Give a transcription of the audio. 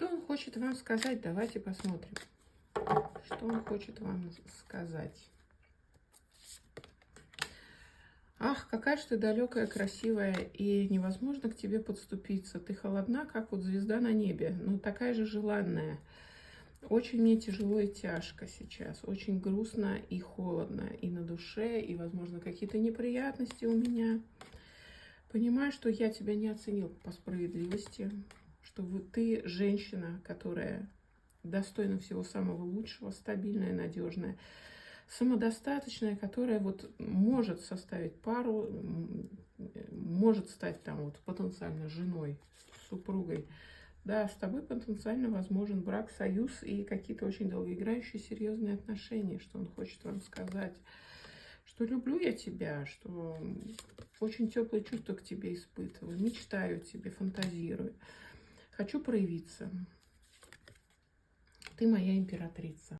Что он хочет вам сказать? Давайте посмотрим. Что он хочет вам сказать? Ах, какая же ты далекая, красивая, и невозможно к тебе подступиться. Ты холодна, как вот звезда на небе, но такая же желанная. Очень мне тяжело и тяжко сейчас, очень грустно и холодно, и на душе, и, возможно, какие-то неприятности у меня. Понимаю, что я тебя не оценил по справедливости, что ты женщина, которая достойна всего самого лучшего, стабильная, надежная, самодостаточная, которая вот может составить пару, может стать там вот потенциально женой, супругой. Да, с тобой потенциально возможен брак, союз и какие-то очень долгоиграющие серьезные отношения, что он хочет вам сказать. Что люблю я тебя, что очень теплые чувства к тебе испытываю, мечтаю о тебе, фантазирую. Хочу проявиться. Ты моя императрица.